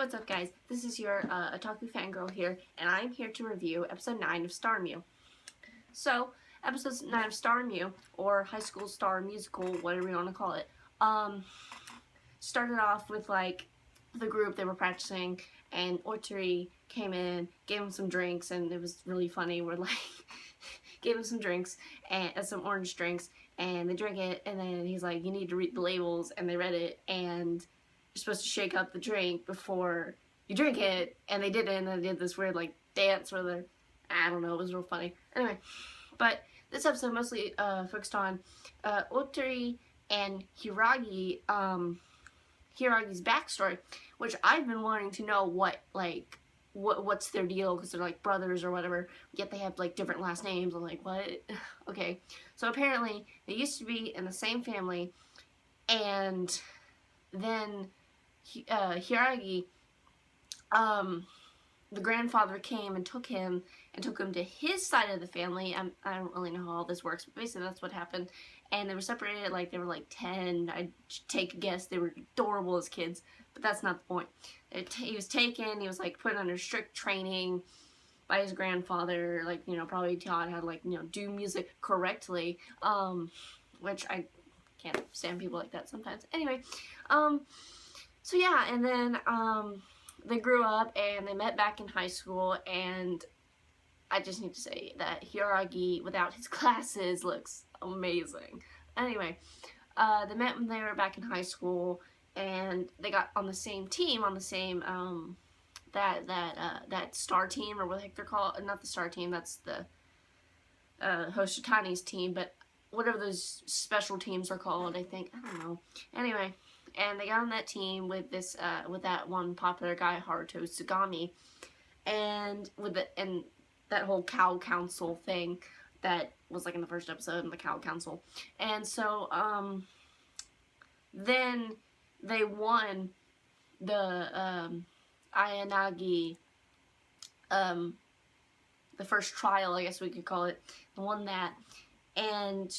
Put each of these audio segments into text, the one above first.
what's up, guys? This is your Otaku fangirl here, and I'm here to review episode 9 of Starmyu. So, episode 9 of Starmyu, or High School Star Musical, whatever you want to call it, started off with, like, the group, they were practicing, and Otori came in, gave them some drinks, and it was really funny. We're like, gave them some drinks, and some orange drinks, and they drank it, and then he's like, you need to read the labels, and they read it, and you're supposed to shake up the drink before you drink it, and they did it, and they did this weird, like, dance where they're, I don't know, it was real funny. Anyway, but this episode mostly focused on Otori and Hiragi, Hiragi's backstory, which I've been wanting to know what's their deal, because they're, like, brothers or whatever, yet they have, like, different last names. I'm like, what? Okay, so apparently they used to be in the same family, and then Hiragi, the grandfather came and took him to his side of the family. I don't really know how all this works, but basically that's what happened. And they were separated, like, they were like 10. I'd take a guess they were adorable as kids, but that's not the point. He was taken, he was, like, put under strict training by his grandfather, like, you know, probably taught how to, like, you know, do music correctly, which I can't stand people like that sometimes. Anyway, so yeah, and then, they grew up, and they met back in high school, and I just need to say that Hiragi, without his glasses, looks amazing. Anyway, they met when they were back in high school, and they got on the same team, on the same, that star team, or what the heck they're called, not the star team, that's the, Hoshitani's team, but whatever those special teams are called, I think, I don't know. Anyway, and they got on that team with this, with that one popular guy, Haruto Sugami, and that whole cow council thing that was, like, in the first episode, in the cow council. And so, then they won the, Ayanagi, the first trial, I guess we could call it, won that, and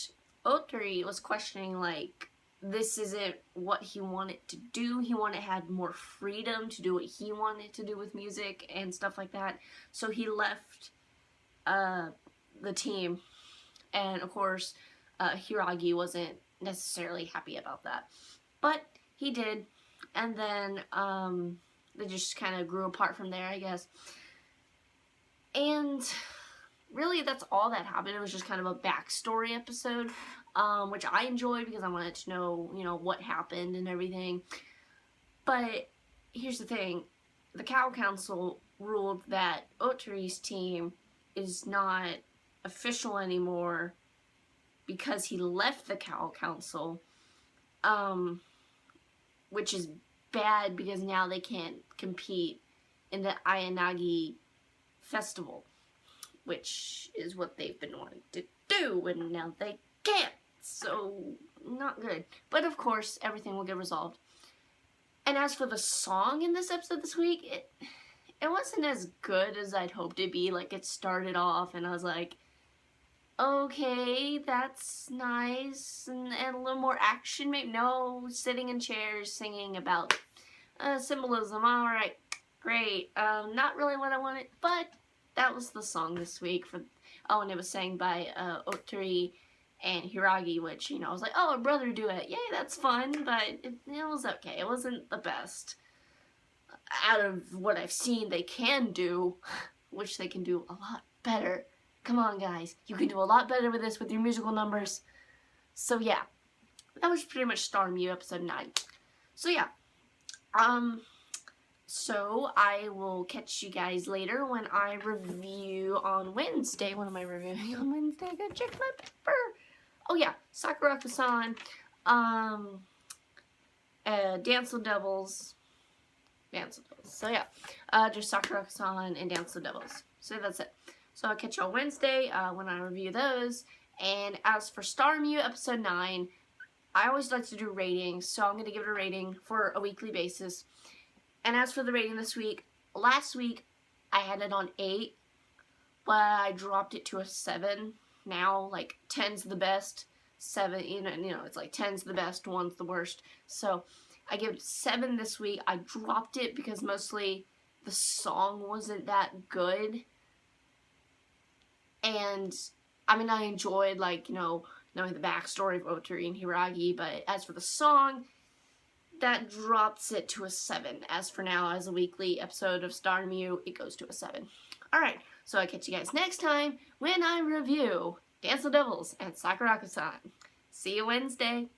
Otori was questioning, like, this isn't what he wanted to do. He had more freedom to do what he wanted to do with music and stuff like that. So he left the team, and of course Hiragi wasn't necessarily happy about that, but he did, and then they just kind of grew apart from there, I guess. And really, that's all that happened. It was just kind of a backstory episode, which I enjoyed because I wanted to know, you know, what happened and everything. But here's the thing. The Cow Council ruled that Otori's team is not official anymore because he left the Cow Council, which is bad because now they can't compete in the Ayanagi festival, which is what they've been wanting to do, and now they can't, so not good. But of course, everything will get resolved. And as for the song in this episode this week, it wasn't as good as I'd hoped it'd be. Like, it started off, and I was like, okay, that's nice, and a little more action, maybe. No, sitting in chairs, singing about symbolism, alright, great. Not really what I wanted, but that was the song this week. Oh, and it was sang by Otori and Hiragi, which, you know, I was like, oh, a brother duet, yay, that's fun, but it was okay. It wasn't the best. Out of what I've seen they can do, which they can do a lot better. Come on, guys, you can do a lot better with this, with your musical numbers. So yeah, that was pretty much Starmyu episode 9. So yeah, so I will catch you guys later when I review on Wednesday. What am I reviewing on Wednesday? I gotta check my paper. Oh yeah, Sakura-san, Dance with Devils. So yeah, just Sakura-san and Dance with Devils. So that's it. So I'll catch y'all Wednesday when I review those. And as for Starmyu episode 9, I always like to do ratings, so I'm going to give it a rating for a weekly basis. And as for the rating this week, last week I had it on 8, but I dropped it to a 7. Now, like, 10's the best, 7, you know, it's like 10's the best, 1's the worst. So I give it 7 this week. I dropped it because mostly the song wasn't that good. And, I mean, I enjoyed, like, you know, knowing the backstory of Otori and Hiragi, but as for the song, that drops it to a 7. As for now, as a weekly episode of Starmyu, it goes to a 7. Alright, so I'll catch you guys next time when I review Dance of Devils and Sakuraku-san. See you Wednesday!